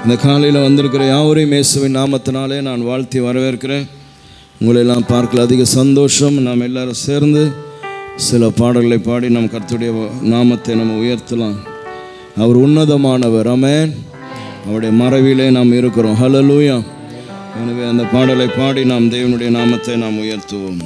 இந்த காலையில் வந்திருக்கிற யாவரையும் இயேசுவின் நாமத்தினாலே நான் வாழ்த்தி வரவேற்கிறேன். உங்களெல்லாம் பார்க்கல அதிக சந்தோஷம். நாம் எல்லாரும் சேர்ந்து சில பாடல்களை பாடி நம் கர்த்தருடைய நாமத்தை நம்ம உயர்த்தலாம். அவர் உன்னதமானவர். ஆமென். அவருடைய மறைவிலே நாம் இருக்கிறோம். ஹல்லேலூயா. எனவே அந்த பாடலை பாடி நாம் தேவனுடைய நாமத்தை நாம் உயர்த்துவோம்.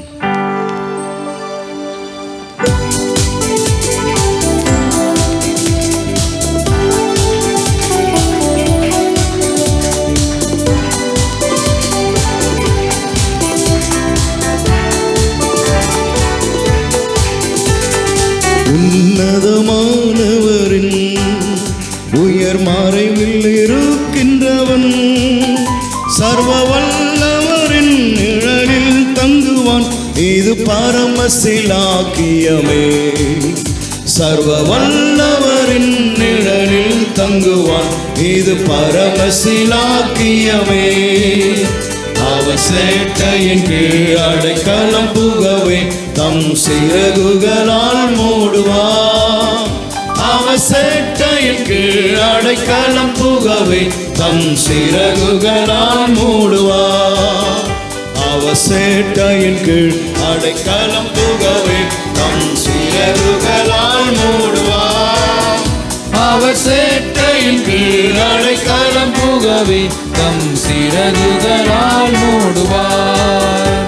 உன்னதமானவரின் உயர் மறைவில் இருக்கின்றவன், சர்வ வல்லவரின் நிழலில் தங்குவான். இது பரமசிலாக்கியமே. சர்வ வல்லவரின் நிழலில் தங்குவான். இது பரமசிலாக்கியமே. அவர் சேட்டையின் கீழ் அடைக்கலம் புகவே தம் சிறகுகளால் மூடுவார். அவர் சேட்டையின் கீழ் அடைக்கலம் புகவே தம் சிறகுகளால் மூடுவார். அவர் சேட்டையின் கீழ் அடைக்கலம் புகவே தம் சிறகுகளால் மூடுவார். அவர் சேட்டையின் கீழ் அடைக்கலம் புகவே தம் சிறகுகளால் மூடுவார்.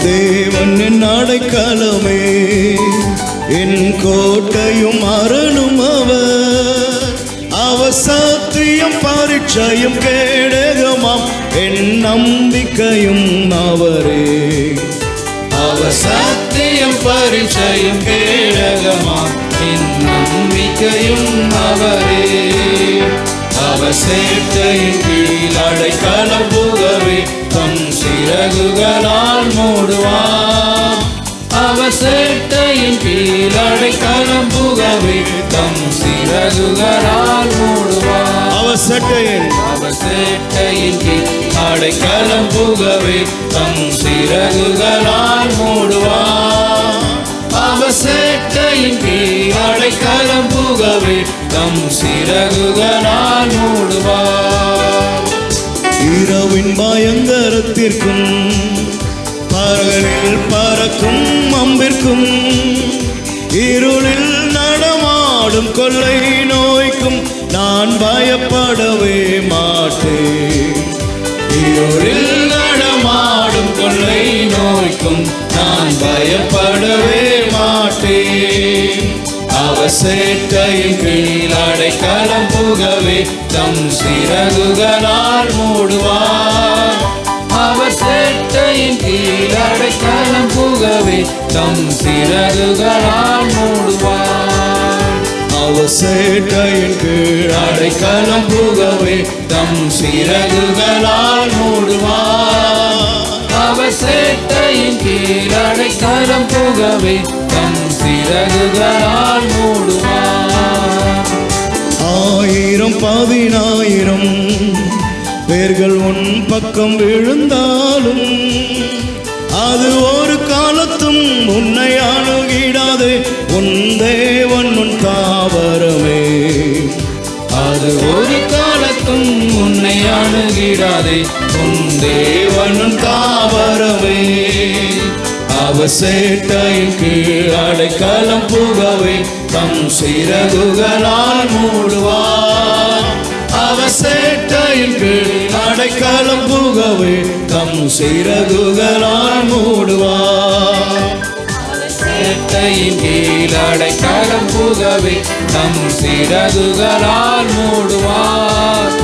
தேவன் என் அடைக்கலமே, என் கோட்டையும் அரணும் அவர். அவர் சத்தியம் பரீட்சையும் கேடகமாம், என் நம்பிக்கையும் அவரே. அவர் சத்தியம் பரீட்சையும் கேடகமாம், என் நம்பிக்கையும் அவரே. அவர் சேட்டையின் கீழ் அடைக்கலம் புகவே தம் சிறகுகளால் மூடுவார். அவர் சேட்டையின் கீழ் அடைக்கலம் புகவே தம் சிறகுகளால் மூடுவார். அவர் சேட்டையின் கீழ் அடைக்கலம் புகவே தம் சிறகுகளால் மூடுவார். அவர் சேட்டையின் கீழ் அடைக்கலம் புகவே தம் சிறகுகளால் மூடுவார். இரவின் பயங்கரத்திற்கும் பகலில் பறக்கும் அம்பிற்கும், இருளில் நடமாடும் கொள்ளை நோய்க்கும் நான் பயப்படவே மாட்டேன். இருளில் நடமாடும் கொள்ளை நோய்க்கும் நான் பயப்படவே மாட்டேன். அவர் சேட்டையின் கீழ் அடைக்கலம் புகவே தம் சிறகுகளால் மூடுவார். அவர் சேட்டையின் கீழ் அடைக்கலம் புகவே தம் சிறகுகளால் மூடுவார். அவர் சேட்டையின் கீழ் அடைக்கலம் புகவே தம் சிறகுகளால் மூடுவார். அவர் சேட்டையின் கீழ் அடைக்கலம் புகவே தம் சிறகுகளால் மூடுவார். 1000 பேர்கள் உன் பக்கம் விழுந்தாலும் அது ஒரு காலத்தும் உன்னை அணுகிடாதே. உன் தேவன் உன் தாவரமே. அது ஒரு காலத்தும் உன்னை அணுகிடாதே. உன் தேவன் உன் தாவரமே. அவர் சேட்டையின் கீழ் அடைக்கலம் புகவே தம் சிறகுகளால் மூடுவார். அவர் சேட்டையின் கீழ் அடைக்கலம் புகவே தம் சிறகுகளால் மூடுவார். சேட்டையின் கீழ் அடைக்கலம் புகவே தம் சிறகுகளால் மூடுவார்.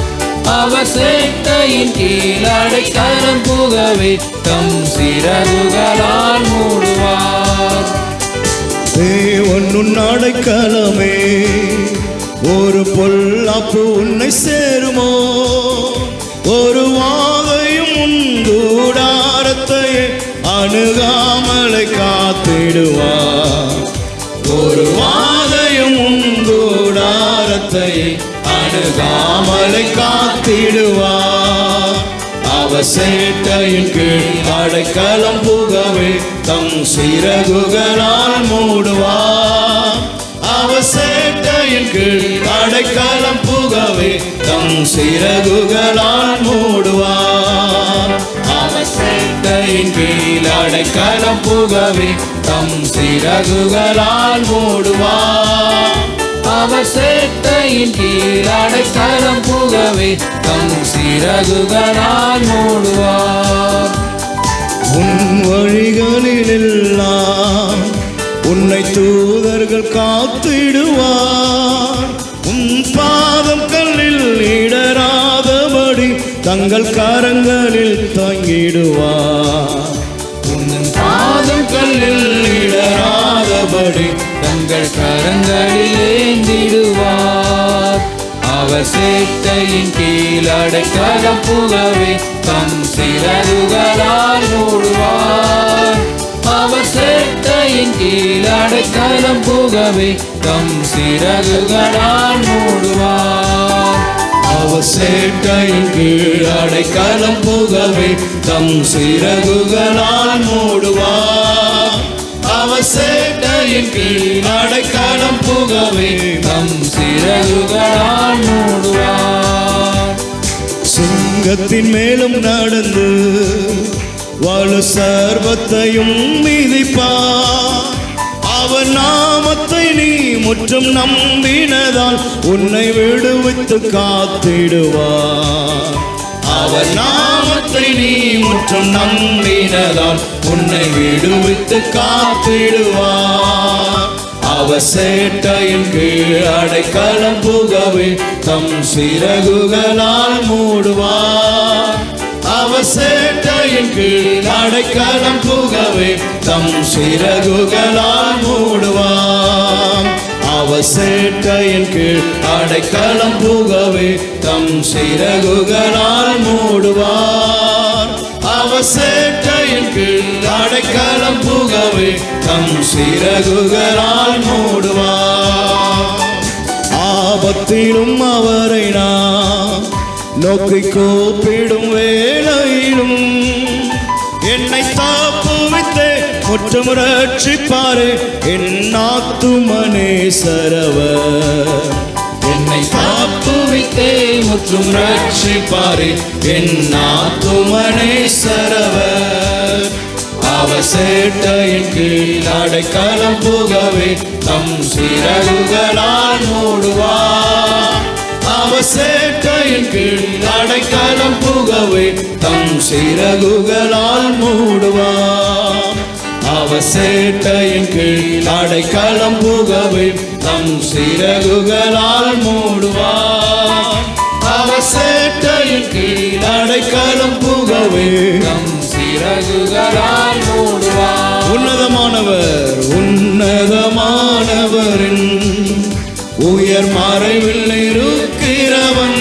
அவர் சேட்டையின் கீழ் அடைக்கலம் புகவே தம் சிறகுகளால் மூடுவார். தேவன் உன் அடைக்கலமே, ஒரு பொல்லாப்பு உன்னை சேருமோ? ஒரு வாதையும் உன் கூடாரத்தையே அணுகாமலை காத்திடுவார். ஒரு வாதையும் உன் கூடாரத்தையே அணுகாமலை காத்திடுவார். அவர் சேட்டையின் கீழ் அடைக்கலம் புகவே தம் சிறகுகளால் மூடுவார். அவர் சேட்டையின் கீழ் அடைக்கலம் புகவே தம் சிறகுகளால் மூடுவார். அவர் சேட்டையின் கீழ் அடைக்கலம் புகவே தம் சிறகுகளால் மூடுவார். அவர் சேட்டையின் கீழ் அடைக்கலம் புகவே தம் சிறகுகளால் மூடுவார். உன் வழிகளிலெல்லாம் உன்னை தூதர்கள் காத்திடுவார். உன் பாதம் கல்லில் இடராதபடி தங்கள் கரங்களில் தங்கிடுவார். உன் பாதம் கல்லில் இடராதபடி தங்கள் கரங்களில் ஏந்திடுவார். அவர் சேட்டையின் கீழ் அடைக்கலம் புகவே தம் சிறகுகளால் மூடுவார். அவர் சேட்டையின் கீழ் அடைக்கலம் புகவே தம் சிறகுகளால் மூடுவார். அவர் சேட்டையின் கீழ் அடைக்கலம் புகவே தம் சிறகுகளால் மூடுவார். அவர் சேட்டையின் கீழ் அடைக்கலம் புகவே தம் சிறகுகளால் மூடுவார். சிங்கத்தின் மேலும் நடந்து வலு சர்வத்தையும் மிதிப்பார். அவர் நாமத்தை நீ முற்றும் நம்பினதால் உன்னை விடுவித்து காத்திடுவார். அவர் நாமத்தை நீ முற்றும் நம்பினதால் உன்னை விடுவித்து காத்திடுவார். அவர் சேட்டையின் கீழ் அடைக்கலம் புகவே தம் சிறகுகளால் மூடுவார். அவர் சேட்டையின் கீழ் அடைக்கலம் புகவே தம் சிறகுகளால் மூடுவார். அவர் சேட்டையின் கீழ் அடைக்கலம் புகவே தம் சிறகுகளால் மூடுவார். அவர் சேட்டையின் கீழ் அடைக்கலம் புகவே தம் சிறகுகளால் மூடுவார். ஆபத்திலும் அவரை நான் நோக்கி கூப்பிடும் வேளையிலும் என்னை தாப்புவித்தே முற்றும் ரட்சிப்பாரே என் ஆத்துமனே சரவர். என்னை காப்புவித்தே முற்றும் ரட்சிப்பாரே என் ஆத்துமனே சரவர். அவர் சேட்டையின் கீழ் அடைக்கலம் புகவே தம் சிறகுகளால் மூடுவார். அவர் சேட்டையின் கீழ் அடைக்கலம் புகவே தம் சிறகுகளால் மூடுவார். அவர் சேட்டையின் கீழ் அடைக்கலம் புகவே தம் சிறகுகளால் மூடுவார். அவர் சேட்டையின் கீழ் அடைக்கலம் புகவே தம் சிறகுகளால் மூடுவார். உன்னதமானவர் உன்னதமானவரின் உயர் மறைவில் இருக்கிறவன்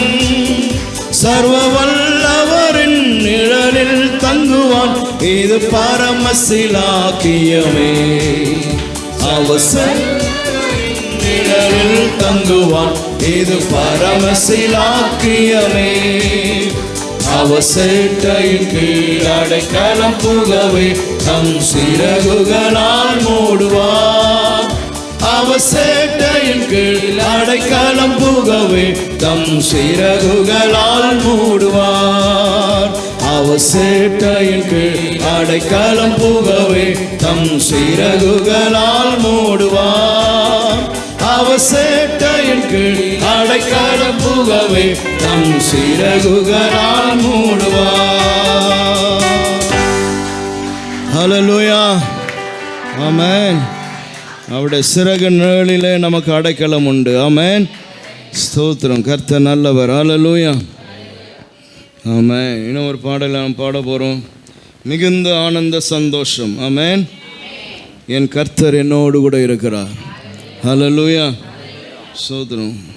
சர்வ வல்லவரின் நிழலில் தங்குவான். இது பரமசிலாக்கியமே. அவர் நிழலில் தங்குவான். இது பரமசிலாக்கியமே. அவர் சேட்டையின் கீழ் அடைக்கலம் புகவே தம் சிறகுகளால் மூடுவார். அவர் சேட்டையின் கீழ் அடைக்கலம் புகவே தம் சிறகுகளால் மூடுவார். அவர் சேட்டையின் கீழ் அடைக்கலம் புகவே தம் சிறகுகளால் மூடுவார். அவர் சேட்டையின் கீழ் அடைக்கலம் புகவே தம் சிறகுகளால் மூடுவார். ஹல்லேலூயா, ஆமென். அவருடைய சிறகு நிழலிலே நமக்கு அடைக்கலம் உண்டு. ஆமென், ஸ்தோத்திரம். கர்த்தர் நல்லவர். ஹல்லேலூயா, ஆமென். இன்னும் ஒரு பாடலை நாம் பாட போகிறோம். மிகுந்த ஆனந்த சந்தோஷம். ஆமென். என் கர்த்தர் என்னோடு கூட இருக்கிறார். ஹல்லேலூயா, ஸ்தோத்திரம்.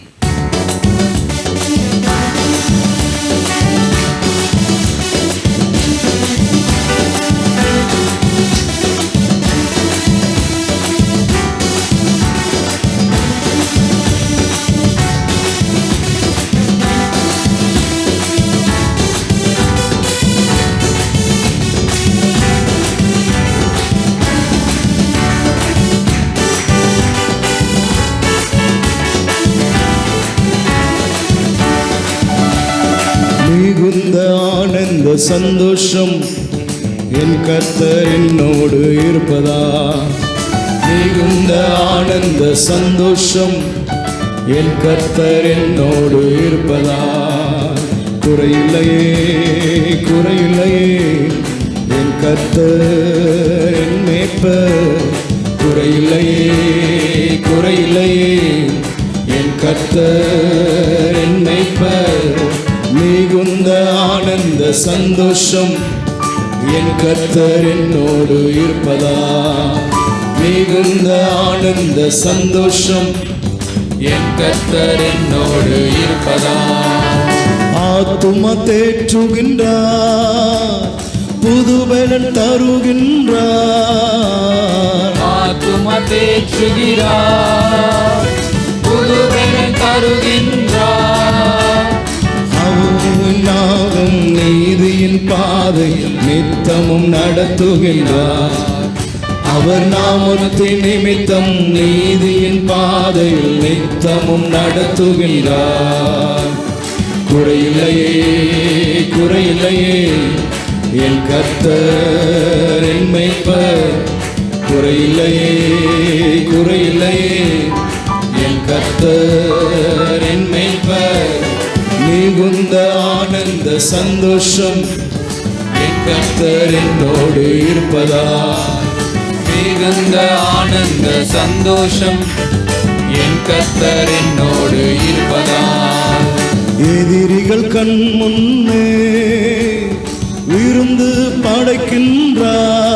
சந்தோஷம் என் கர்த்தர் என்னோடு இருப்பதா. மிகுந்த ஆனந்த சந்தோஷம் என் கர்த்தர் என்னோடு இருப்பதா. குறையில்லையே குறையில்லையே என் கர்த்தர் என் மேய்ப்பர். குறையில்லையே குறையில்லையே என் கர்த்தர் என் மேய்ப்பர். மிகுந்த ஆனந்த சந்தோஷம் என் கர்த்தர் என்னோடு இருப்பதா. மிகுந்த ஆனந்த சந்தோஷம் என் கர்த்தர் என்னோடு இருப்பதா. ஆத்துமா தேற்றுகின்றார், புதுபலன் தருகின்றார். ஆத்துமா தேற்றுகிறார், புதுபலன் தருகின்றார். அவன் நாகம் நீதியின் பாதை நித்தமும் நடத்துகின்றார். அவர் நாமத்தின் நிமித்தம் நீதியின் பாதையில் நித்தமும் நடத்துகின்றார். குறையில்லையே குறையில்லையே என் கர்த்தர் என் மேய்ப்பர். குறையில்லையே குறையில்லையே என் கர்த்தர் என் மேய்ப்பர். மிகுந்த ஆனந்த சந்தோஷம் என் கர்த்தர் என்னோடு இருப்பதா. மிகுந்த ஆனந்த சந்தோஷம் என் கர்த்தர் என்னோடு இருப்பதா. எதிரிகள் கண் முன்னே விருந்து படைக்கின்றார்.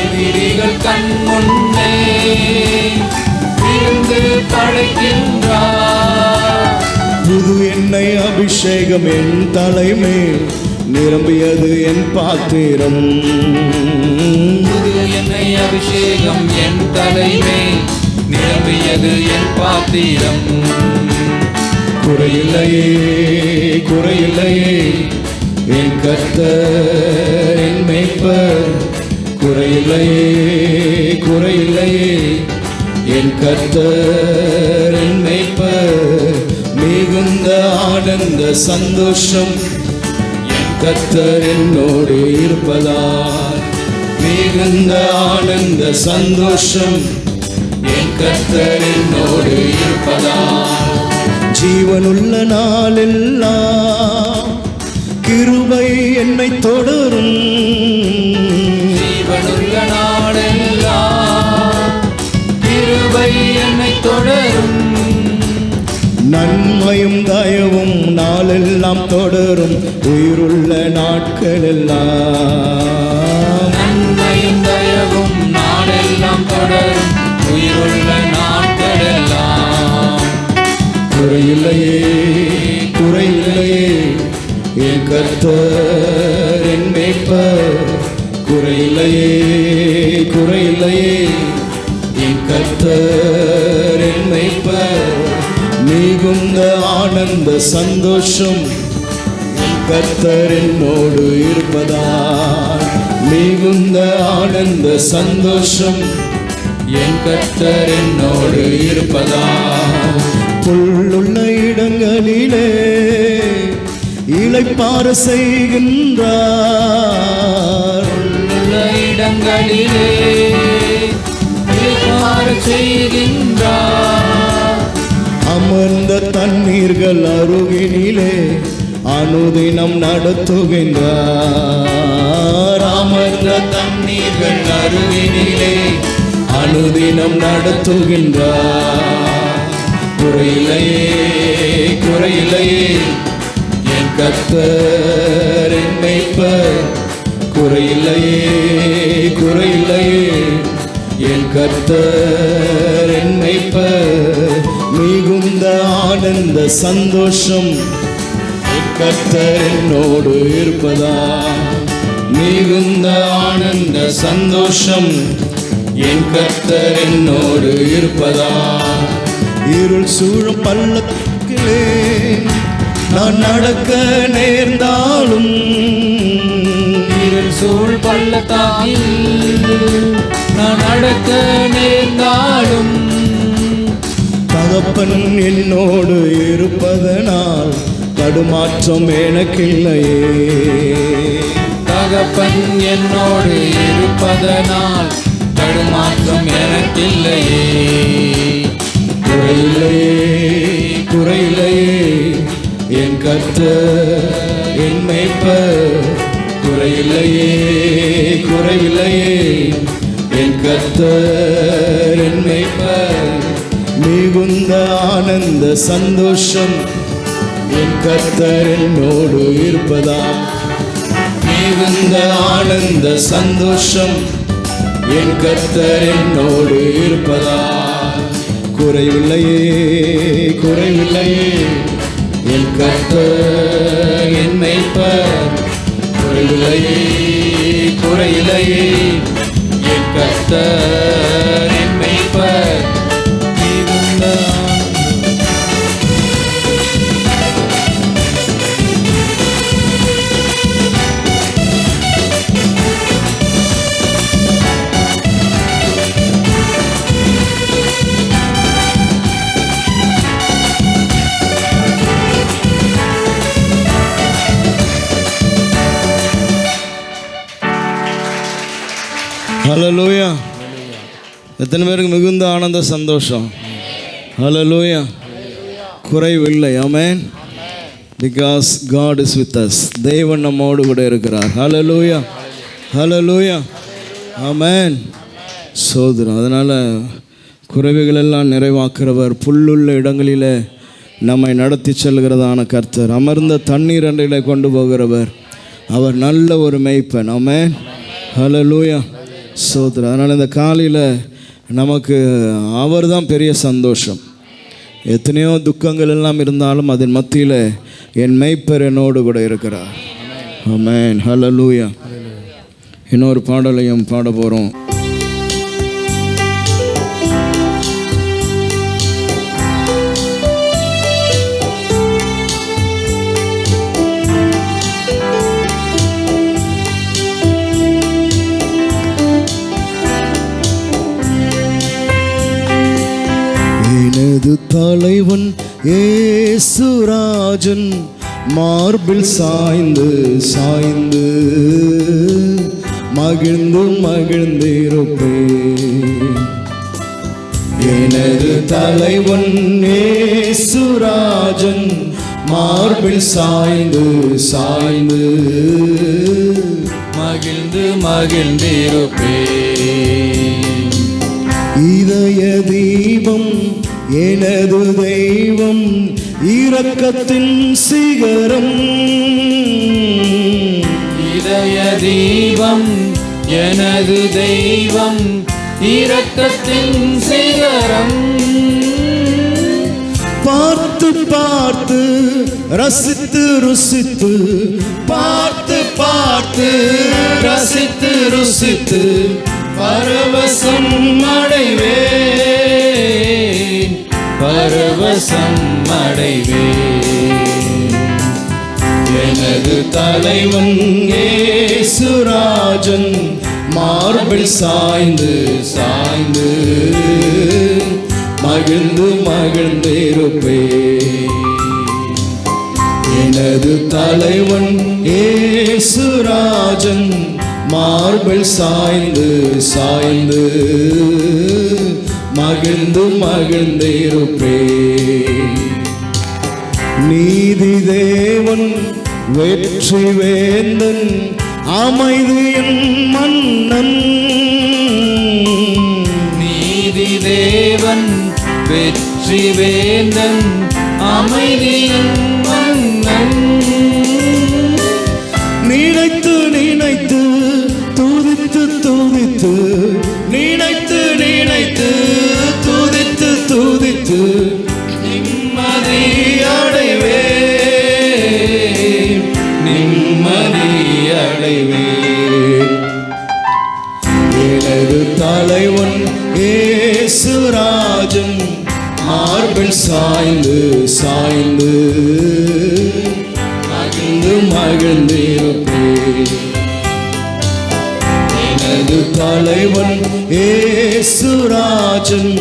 எதிரிகள் கண் முன்னே விருந்து படைக்கின்றார். புது எண்ணெய் அபிஷேகம் என் தலைமேல் நிரம்பியது என் பாத்திரம். புது எண்ணெய் அபிஷேகம் என் தலைமேல் நிரம்பியது என் பாத்திரம். குறையில்லையே குறையில்லையே என் கர்த்தர் என் மேய்ப்பர். குறையில்லையே குறையில்லையே என் கர்த்தர் என் மேய்ப்பர். மிகுந்த ஆனந்த சந்தோஷம் என் கர்த்தர் என்னோடு இருப்பதா. மிகுந்த ஆனந்த சந்தோஷம் என் கர்த்தர் என்னோடு இருப்பதா. ஜீவனுள்ள நாளெல்லாம் கிருபை என்னை தொடரும். ஜீவனுள்ள நாளெல்லாம் கிருபை என்னை தொடரும். நன்மையும் தயவும் நாளெல்லாம் தொடரும் உயிருள்ள நாட்களெல்லாம். நன்மையும் தயவும் நாளெல்லாம் தொடரும் உயிருள்ள நாட்களெல்லாம். குறையில்லையே குறையில்லையே என் கர்த்தர் என் மேய்ப்பர். குறையில்லையே குறையில்லையே என் கர்த்தர் என் மேய்ப்பர். மிகுந்த ஆனந்த சந்தோஷம் என் கர்த்தர் என்னோடு இருப்பதா. மிகுந்த ஆனந்த சந்தோஷம் என் கர்த்தர் என்னோடு இருப்பதா. புல்லுள்ள இடங்களிலே இளைப்பாற செய்கின்றார். உள்ள இடங்களிலே இளைப்பாற செய்கின்றார். அமர்ந்த தண்ணீர்கள் அருகினிலே அனுதினம் நடத்துகின்றார். அமர்ந்த தண்ணீர்கள் அருகினிலே அனுதினம் நடத்துகின்றார். குறையில்லையே குறையில்லையே என் கர்த்தர் என் மேய்ப்பர். குறையில்லையே குறையில்லையே என் கர்த்தர் என் மேய்ப்பர். மிகுந்த ஆனந்த சந்தோஷம் என் கர்த்தர் என்னோடு இருப்பதா. மிகுந்த ஆனந்த சந்தோஷம் என் கர்த்தர் என்னோடு இருப்பதா. இருள் சூழும் பள்ளத்திலே நான் நடக்க நேர்ந்தாலும். இருள் சூழ் பள்ளத்தாக்கில் நான் நடக்க நேர்ந்தாலும். தகப்பன் என்னோடு இருப்பதனால் தடுமாற்றம் எனக்கில்லையே. தகப்பன் என்னோடு இருப்பதனால் தடுமாற்றம் எனக்கில்லையே. குறையில்லையே குறையில்லையே என் கர்த்தர் என் மேய்ப்பர். குறையில்லையே குறையில்லையே என் கர்த்தர் என் மேய்ப்பர். மிகுந்த ஆனந்த சந்தோஷம் என் கர்த்தர் என்னோடு இருப்பதா. மிகுந்த ஆனந்த சந்தோஷம் என் கர்த்தர் என்னோடு இருப்பதா. குறைவில்லையே குறைவில்லையே என் கர்த்தர் என் மேய்ப்பர். குறைவில்லையே குறையில்லையே என் கர்த்தர் என் மேய்ப்பர். மிகுந்த ஹல்லேலூயா. எத்தனை பேருக்கு மிகுந்த ஆனந்த சந்தோஷம்? ஹல்லேலூயா. குறைவில்லை. Amen. Because God is with us. தேவன் நம்மோடு கூட இருக்கிறார். ஹல்லேலூயா ஹல்லேலூயா ஆமென். சோதரம். அதனால் குறைவுகளெல்லாம் நிறைவாக்குறவர், புல்லுள்ள இடங்களிலே நம்மை நடத்தி செல்கிறதான கர்த்தர், அமர்ந்த தண்ணீர் அண்டையிலே கொண்டு போகிறவர், அவர் நல்ல ஒரு மேய்ப்பன். ஆமென். ஹல்லேலூயா. சோதரம். அதனால் இந்த காலையில் நமக்கு அவர் தான் பெரிய சந்தோஷம். எத்தனையோ துக்கங்கள் எல்லாம் இருந்தாலும் அதன் மத்தியில் என் மேய்ப்பர் என்னோடு கூட இருக்கிறார். ஆமென். ஹல்லேலூயா. இன்னொரு பாடலையும் பாட போகிறோம். எனது தலைவன் ஏசுராஜன் மார்பில் சாய்ந்து சாய்ந்து மகிழ்ந்து மகிழ்ந்திருப்பேன். எனது தலைவன் ஏசுராஜன் மார்பில் சாய்ந்து சாய்ந்து மகிழ்ந்து மகிழ்ந்திருப்பேன். இதய தீபம் எனது தெய்வம், இரக்கத்தின் சிகரம். இதய தீபம் எனது தெய்வம், இரக்கத்தின் சிகரம். பார்த்து பார்த்து ரசித்து ருசித்து, பார்த்து பார்த்து ரசித்து ருசித்து பரவசம் அடைவேன், பரவசம் அடைவேன். எனது தலைவன் ஏசுராஜன் மார்பில் சாய்ந்து சாய்ந்து மகிழ்ந்து மகிழ்ந்திருப்பேன். எனது தலைவன் ஏசுராஜன் மார்பில் சாய்ந்து சாய்ந்து மகிழ்ந்து மகிழ்ந்திருப்பேன். நீதி தேவன் வெற்றி வேந்தன், அமைதியின் மன்னன். நீதி தேவன் வெற்றி வேந்தன், அமைதியின் மன்னன். நினைத்து நினைத்து துதித்து துதித்து, நினைத்து நினைத்து துதித்து துதித்து நிம்மதி அடைவேன், நிம்மதி அடைவேன். எனது தலைவன் ஏசுராஜன் மார்பில் சாய்ந்து சாய்ந்து மகிழ்ந்து மகிழ்ந்திருப்பேன். எனது தலைவன் ஏசுராஜன்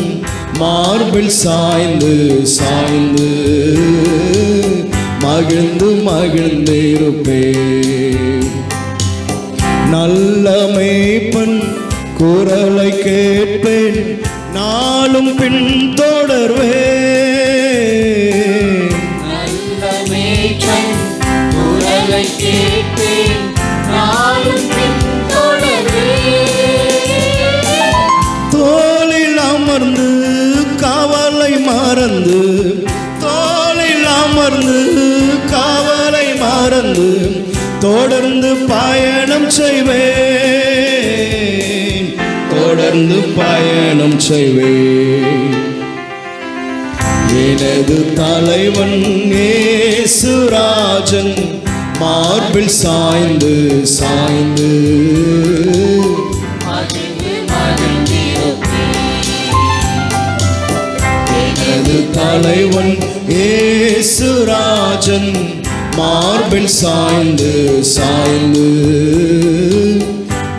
மார்பில் சாய்ந்து சாய்ந்து மகிழ்ந்து மகிழ்ந்திருப்பே. நல்ல மேய்ப்பன் குரலை கேட்பேன், நாளும் பின் தொடர்வேன். நல்ல மேய்ப்பன் குரலை கேட்பேன், நாளும் பின் தொடர்வேன். தோளில் அமர்ந்து கவலை மறந்து, தோளில் அமர்ந்து கவலை மறந்து தொடர்ந்து பயணம் செய்வேன், தொடர்ந்து பயணம் செய்வேன். எனது தலைவன் இயேசுராஜன் மார்பில் சாய்ந்து சாய்ந்து மகிழ்ந்து மகிழ்ந்திருப்பேன். எனது தலைவன் இயேசுராஜன் மார்பில் சாய்ந்து சாய்ந்து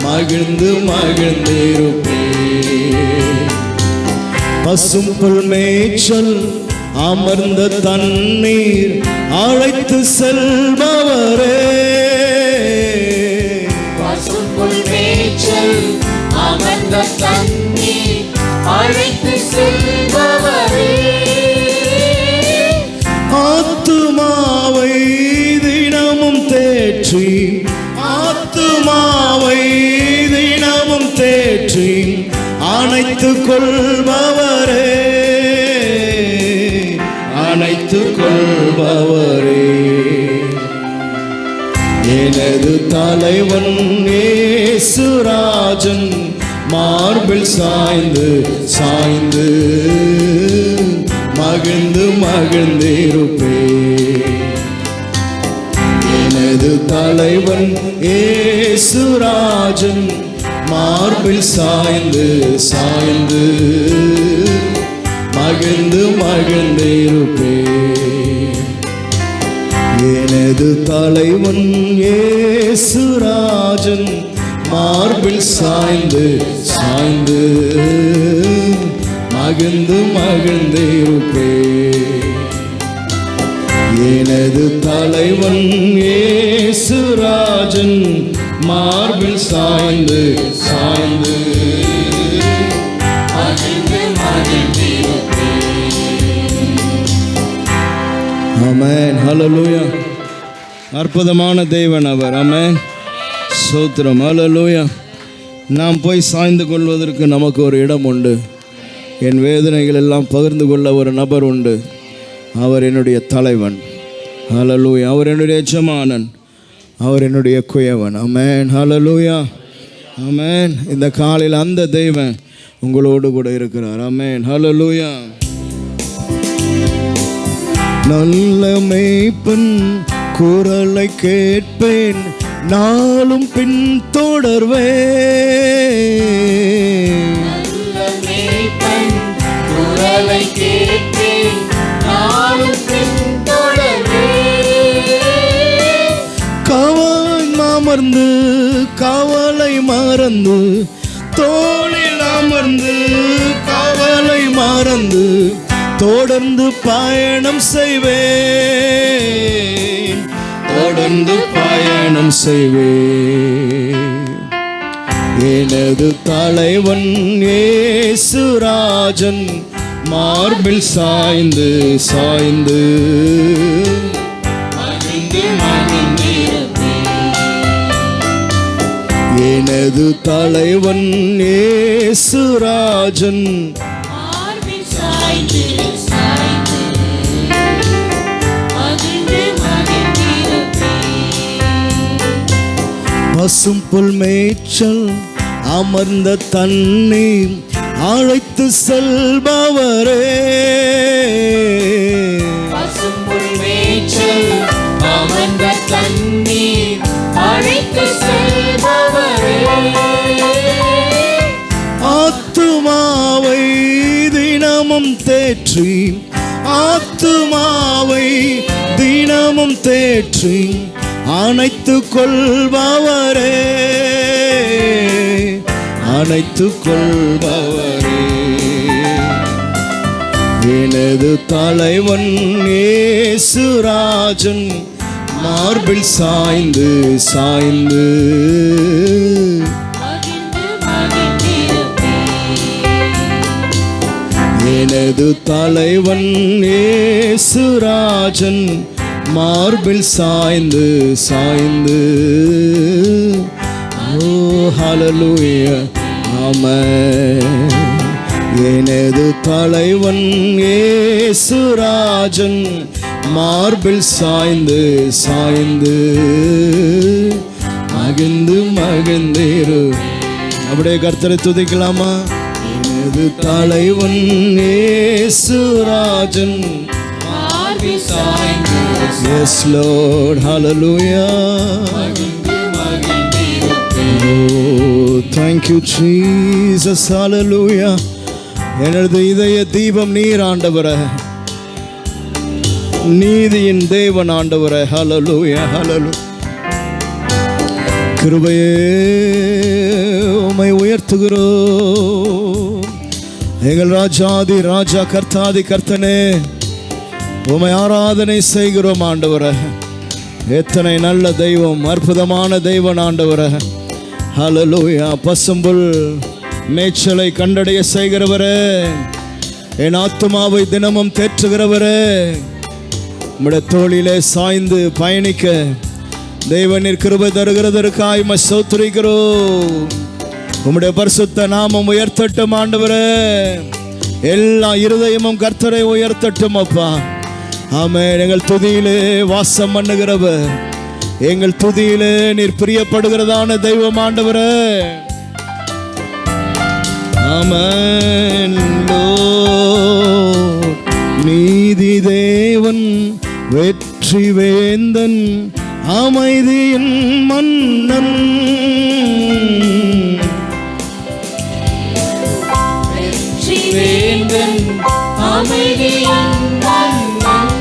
மகிழ்ந்து மகிழ்ந்திருப்பேன். பசும் புல் மேய்ச்சல் அமர்ந்த தண்ணீர் அழைத்து செல்பவரே. பசும் புல் மேய்ச்சல் அமர்ந்த தண்ணீர் அழைத்து செல்பவரே. ஆத்துமாவை தினமும் தேற்றி, ஆத்துமாவை தினமும் தேற்றி அணைத்துக் கொள்பவரே, அணைத்துக் கொள்பவரே. எனது தலைவன் இயேசுராஜன் மார்பில் சாய்ந்து சாய்ந்து மகிழ்ந்து மகிழ்ந்திருப்பேன். எனது தலைவன் இயேசுராஜன் மார்பில் சாய்ந்து சாய்ந்து மகிழ்ந்து மகிழ்ந்திருப்பேன். எனது தலைவன் இயேசுராஜன் மார்பில் சாய்ந்து சாய்ந்து மகிழ்ந்து மகிழ்ந்திருப்பேன். எனது தலைவன் இயேசுராஜன் மார்பில் சாய்ந்து சாய்ந்து மகிழ்ந்து மகிழ்ந்திருப்பேன். ஆமென். ஹல்லேலூயா. அற்புதமான தேவன் அவர். ஆமென். ஸ்தோத்திரம். ஹல்லேலூயா. நாம் போய் சாய்ந்து கொள்வதற்கு நமக்கு ஒரு இடம் உண்டு. என் வேதனைகள் எல்லாம் பகிர்ந்து கொள்ள ஒரு நபர் உண்டு. அவர் என்னுடைய தலைவன். ஹல்லேலூயா. அவர் என்னுடைய எஜமானன், அவர் என்னுடைய குயவன். ஆமென். ஹல்லேலூயா. ஆமென். இந்த காலையில் அந்த தெய்வன் உங்களோடு கூட இருக்கிறார். ஆமென். ஹல்லேலூயா. நல்ல மேய்ப்பன் குரலை கேட்பேன், நாளும் பின் தொடர்வேன். நல்ல மேய்ப்பன் குரலை கேட்பேன், நாளும் பின் தொடர்வேன். கவலை அமர்ந்து கவலை மறந்து, தோளில் அமர்ந்து கவலை மறந்து தொடர்ந்து பயணம் செய்வேன், தொடர்ந்து பயணம் செய்வேன். எனது தலைவன் இயேசுராஜன் மார்பில் சாய்ந்து சாய்ந்து மகிழ்ந்து மகிழ்ந்திருப்பேன். எனது தலைவன் இயேசுராஜன் மார்பில் சாய்ந்து சாய்ந்து மகிழ்ந்து மகிழ்ந்திருப்பேன். பசும் புல் மேய்ச்சல் அமர்ந்த தண்ணீர் அழைத்து செல்பவரே. பசும் புல் மேய்ச்சல் அமர்ந்த தண்ணீர் அழைத்து செல்பவரே. ஆத்துமாவை தினமும் தேற்றி, ஆத்துமாவை தினமும் தேற்றி அணைத்துக் கொள்பவரே, அணைத்துக் கொள்பவரே. எனது தலைவன் இயேசுராஜன் மார்பில் சாய்ந்து சாய்ந்து எனது தலைவன் இயேசுராஜன் மார்பில் சாய்ந்து சாய்ந்து ஓ ஹல்லேலூயா ஆமென். எனது தலைவன் இயேசுராஜன் மார்பில் சாய்ந்து சாய்ந்து மகிழ்ந்து மகிழ்ந்திரு. அப்படியே கர்த்தரை துதிக்கலாமா? எனது தலைவன் இயேசுராஜன் மார்பில் சாய்ந்து. Yes Lord, hallelujah. Oh, thank you Jesus, hallelujah. எனது இதய தீபம் நீர் ஆண்டவரே, நீதியின் தேவன் ஆண்டவரே, ஹல்லேலூயா ஹல்லேலூயா. கிருபையே உம்மை உயர்த்துகிறோம். எங்கள் ராஜாதி ராஜா கர்த்தாதி கர்த்தனே, உம்மை ஆராதனை செய்கிறோம் ஆண்டவரே. எத்தனை நல்ல தெய்வம், அற்புதமான தெய்வன் ஆண்டவரே, ஹல்லேலூயா. பசும்புல் மேய்ச்சலை கண்டடைய செய்கிறவரே, என் ஆத்துமாவை தினமும் தேற்றுகிறவரே, உம்முடைய தோளிலே சாய்ந்து பயணிக்க தேவனீர் கிருபை தருகிறதற்காய் உம்மை ஸ்தோத்திரிக்கிறோம். உம்முடைய பரிசுத்த நாமம் உயர்த்தட்டும் ஆண்டவரே. எல்லா இருதயமும் கர்த்தரை உயர்த்தட்டும் அப்பா. ஆமென். எங்கள் துதியிலே வாசம் பண்ணுகிறவர், எங்கள் துதியிலே நீர் பிரியப்படுகிறதான தெய்வம் ஆண்டவரே. ஆமென். நீதி தேவன், வெற்றி வேந்தன், அமைதியின் மன்னன், வெற்றி வேந்தன், அமைதியின் மன்னன்.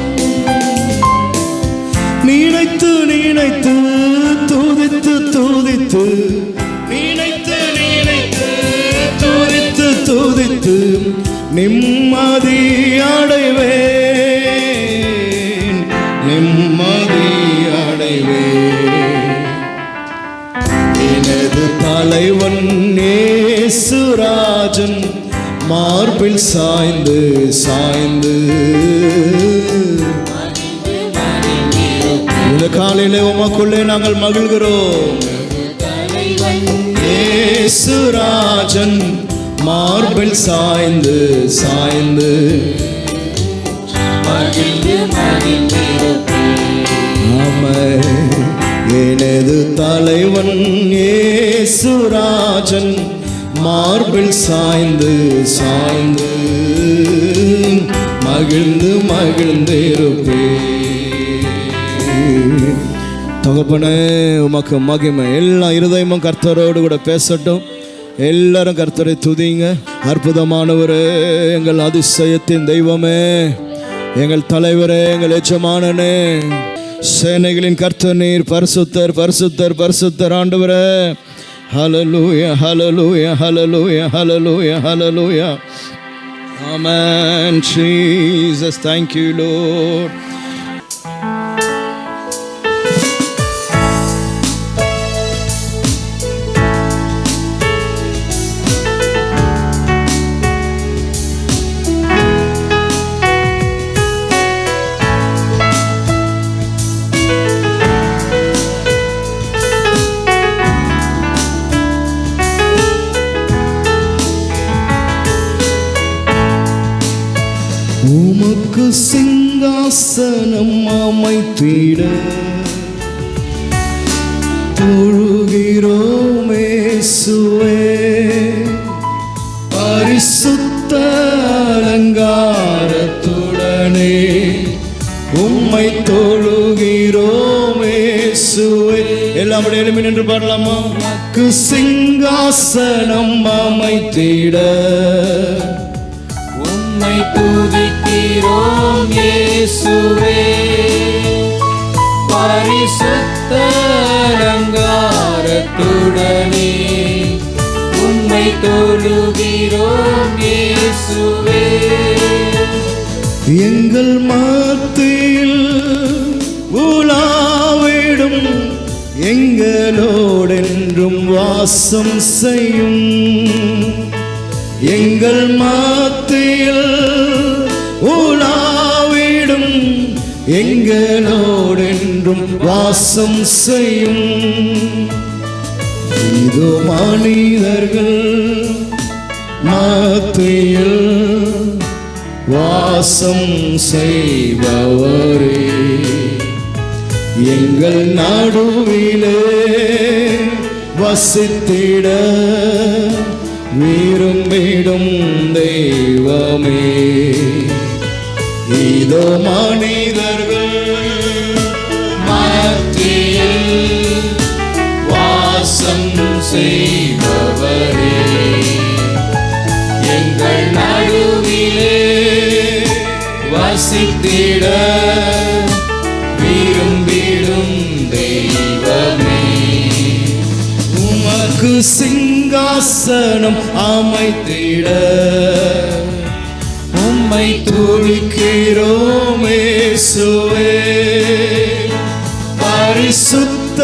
நினைத்து நினைத்து துதித்து துதித்து, நினைத்து நினைத்து துதித்து துதித்து நிம்மதி அடைவேன், நிம்மதி அடைவேன். எனது தலைவன் இயேசுராஜன் மார்பில் சாய்ந்து சாய்ந்து. இந்த காலையிலே உமக்குள்ளே நாங்கள் மகிழ்கிறோம். இயேசுராஜன் மார்பில் சாய்ந்து சாய்ந்து மகிழ்ந்து மகிழ்ந்திருப்பேன். ஆமென். எனது தலைவன் இயேசுராஜன் மார்பில் சாய்ந்து சாய்ந்து மகிழ்ந்து மகிழ்ந்திருப்பேன். தகப்பனே உமக்கு மகிமை. எல்லா இருதயமும் கர்த்தரோடு கூட பேசட்டும். எல்லாரும் கர்த்தரை துதிங்க. அற்புதமானவரே, எங்கள் அதிசயத்தின் தெய்வமே, எங்கள் தலைவரே, எங்கள் எஜமானனே, சேனைகளின் கர்த்தர் நீர் பரிசுத்தர் பரிசுத்தர் பரிசுத்தர் ஆண்டவரே. ஹல்லேலூயா ஹல்லேலூயா ஹல்லேலூயா ஹல்லேலூயா ஹல்லேலூயா. ஆமென். Jesus, thank you Lord. உமக்கு சிங்காசனம் அமைத்திட தொழுகிறோம் இயேசுவே. பரிசுத்த அலங்காரத்துடனே உம்மை தொழுகிறோம் இயேசுவே. எல்லாம் எழுப்பி நின்று பாடலாமா? உமக்கு சிங்காசனம் அமைத்திட உம்மை துதிக்கிறோம் இயேசுவே. பரிசுத்த அலங்காரத்துடனே உம்மை தொழுகிறோம் இயேசுவே. எங்கள் மத்தியில் உலாவிடும் எங்களோடென்றும் வாசம் செய்யும். எங்கள் மத்தியில் உலாவிடும் எங்களோடென்றும் வாசம் செய்யும். இதோ மனிதர்கள் மத்தியில் வாசம் செய்பவரே, எங்கள் நடுவிலே வசித்திட விரும்பிடும் தெய்வமே. இதோ மனிதர்கள் மத்தியில் வாசம் செய்பவரே, எங்கள் நடுவிலே வசித்திட விரும்பிடும் தெய்வமே. உமக்கு சிங்காசனம் அமைத்திட உம்மை துதிக்கிறோம் இயேசுவே. பரிசுத்த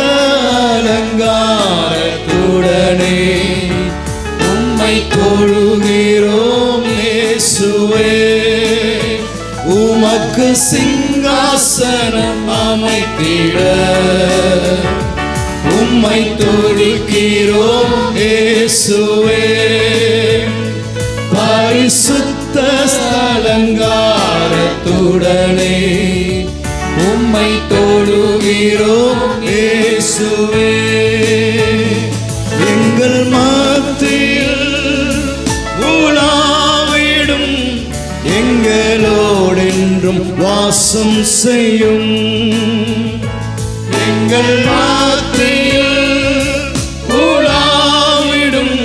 அலங்காரத்துடனே உம்மை தொழுகிறோம் இயேசுவே. உமக்கு சிங்காசனம் அமைத்திட உம்மை துதிக்கிறோம் இயேசுவே. பரிசுத்த அலங்காரத்துடனே உம்மை தொழுகிறோம் இயேசுவே. எங்கள் மத்தியில் உலாவிடும் எங்களோடென்றும் வாசம் செய்யும். எங்கள் மத்தியில் உலாவிடும்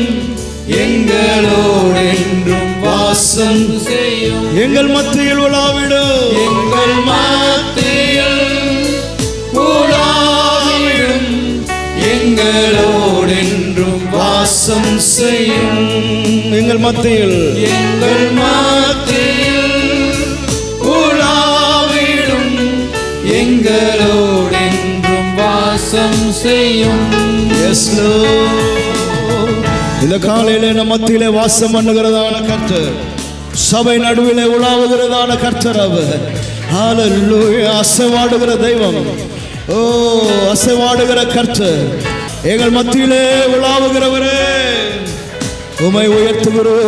எங்களோடென்றும் வாசம் செய்யும். எங்கள் மத்தியில் உலாவிடும் எங்கள் மத்தியில் உலாவிடும் எங்களோடென்றும் வாசம் செய்யும். எங்கள் மத்தியில் எங்கள் மத்தியில் உலாவிடும் எங்களோடென்றும் வாசம் செய்யும். Yes lord. இந்த காலையிலே நம் மத்தியிலே வாசம் பண்ணுகிறதான கர்த்தர், சபை நடுவிலே உலாவுகிறதான கர்த்தர் அவர். ஹல்லேலூயா. அசைவாடுகிற தெய்வம், ஓ அசைவாடுகிற கர்த்தர், எங்கள் மத்தியிலே உலாவுகிறவரே, உம்மை உயர்த்துகிறோம்.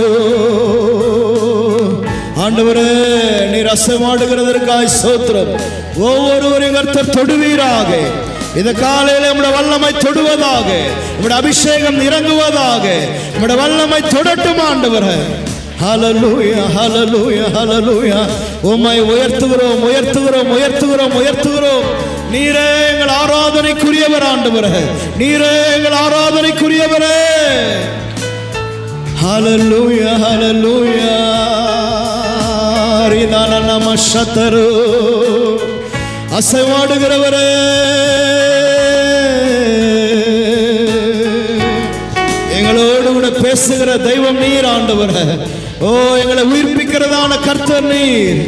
ஆண்டவரே, நீர் அசைவாடுகிறதற்காய் ஸ்தோத்திரம். ஒவ்வொருவரையும் கர்த்தர் தொடுவீராக. இந்த காலையில நம்முடைய வல்லமை தொடுவதாக, நம்முடைய அபிஷேகம் இறங்குவதாக, நம்முடைய வல்லமை தொடட்டும் ஆண்டவரே. ஹல்லேலூயா, ஹல்லேலூயா, ஹல்லேலூயா. உம்மை உயர்த்துகிறோம், உயர்த்துகிறோம், உயர்த்துகிறோம், உயர்த்துகிறோம். நீரே எங்கள் ஆராதனைக்குரியவர் ஆண்டவரே, நீரே எங்கள் ஆராதனைக்குரியவரே. ஹல்லேலூயா, ஹல்லேலூயா. ரிதான நமஷதரு. அசைவாடுகிறவரே, எங்களோடு கூட பேசுகிற தெய்வம் நீர் ஆண்டவரே. ஓ எங்களை உயிர்ப்பிக்கிறதான கர்த்தர் நீர்.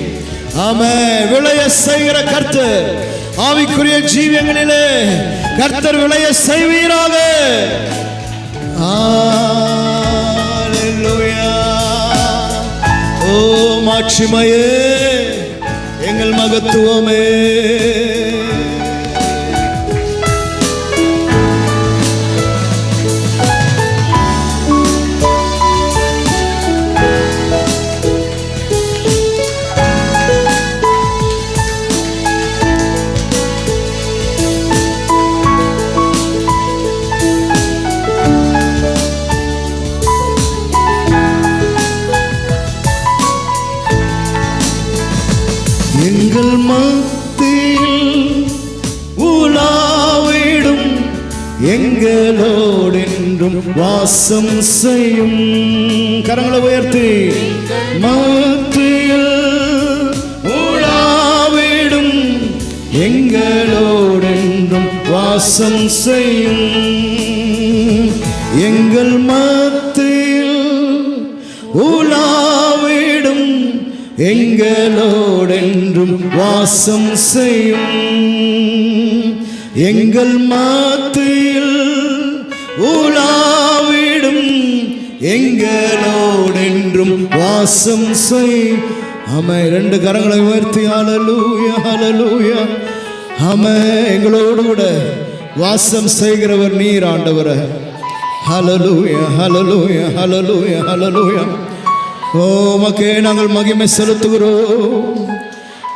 ஆமென். விளைய செய்கிற கர்த்தர், ஆவிக்குரிய ஜீவியங்களிலே கர்த்தர் விளைய செய்வீராக. ஹல்லேலூயா. ஓ மாட்சிமையே, எங்கள் மகத்துவமே. எங்கள் மத்தியில் உலாவிடும் எங்களோடென்றும் வாசம் செய்யும். கரங்களை உயர்த்தி. மத்தியில் உலாவிடும் எங்களோடென்றும் வாசம் செய்யும். எங்கள் மத்தியில் உலாவிடும் எங்களோடென்றும் வாசம் செய்யும். எங்கள் மத்தியில் உலாவிடும் எங்களோடென்றும் வாசம் செய். ஆமென். 2 கரங்களை உயர்த்தி ஹல்லேலூயா ஹல்லேலூயா. ஆமென். எங்களோடு கூட வாசம் செய்கிறவர் நீர் ஆண்டவரே. ஹல்லேலூயா ஹல்லேலூயா ஹல்லேலூயா ஹல்லேலூயா. ஓ உமக்கே நாங்கள் மகிமை செலுத்துகிறோம்.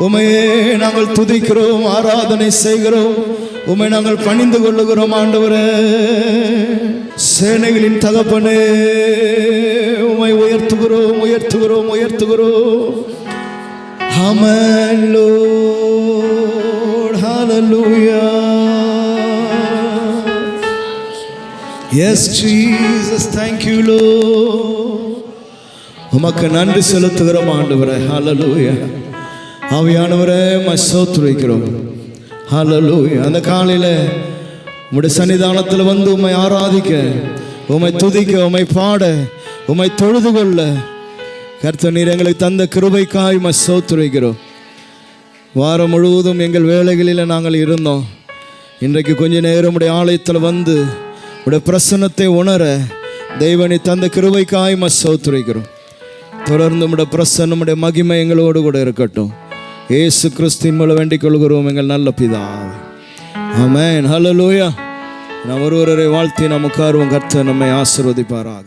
உமையே நாங்கள் துதிக்கிறோம், ஆராதனை செய்கிறோம். உமை நாங்கள் பணிந்து கொள்ளுகிறோம் ஆண்டவரே. சேனைகளின் தகப்பனே உமை உயர்த்துகிறோம் உயர்த்துகிறோம் உயர்த்துகிறோம். Amen Lord. Hallelujah. Yes Jesus. Thank you Lord. உமக்கு நன்றி செலுத்துகிறோம் ஆண்டவரே. ஹல்லேலூயா. ஆவியானவரே ஸ்தோத்திரிக்கிறோம். ஹல்லேலூயா. அந்த காலையில் உம்முடைய சன்னிதானத்தில் வந்து உம்மை ஆராதிக்க, உம்மை துதிக்க, உம்மை பாட, உம்மை தொழுது கொள்ள கர்த்தர் நீர் எங்களுக்கு தந்த கிருபைக்காய் ஸ்தோத்திரிக்கிறோம். வாரம் முழுவதும் எங்கள் வேலைகளில் நாங்கள் இருந்தோம். இன்றைக்கு கொஞ்ச நேரம் உடைய ஆலயத்தில் வந்து உடைய பிரசன்னத்தை உணர தெய்வனை தந்த கிருபைக்காய் ஸ்தோத்திரிக்கிறோம். தொடர்ந்து உடைய பிரசன்னம் உடைய மகிமை எங்களோடு கூட இருக்கட்டும். இயேசு கிறிஸ்துவின் மூலம் வேண்டிக் கொள்கிறோம் எங்கள் நல்ல பிதாவே. ஆமென். ஹல்லேலூயா. நாம் ஒருவரை வாழ்த்தி நாம் உட்காருவோம். கர்த்தர் நம்மை ஆசீர்வதிப்பாராக.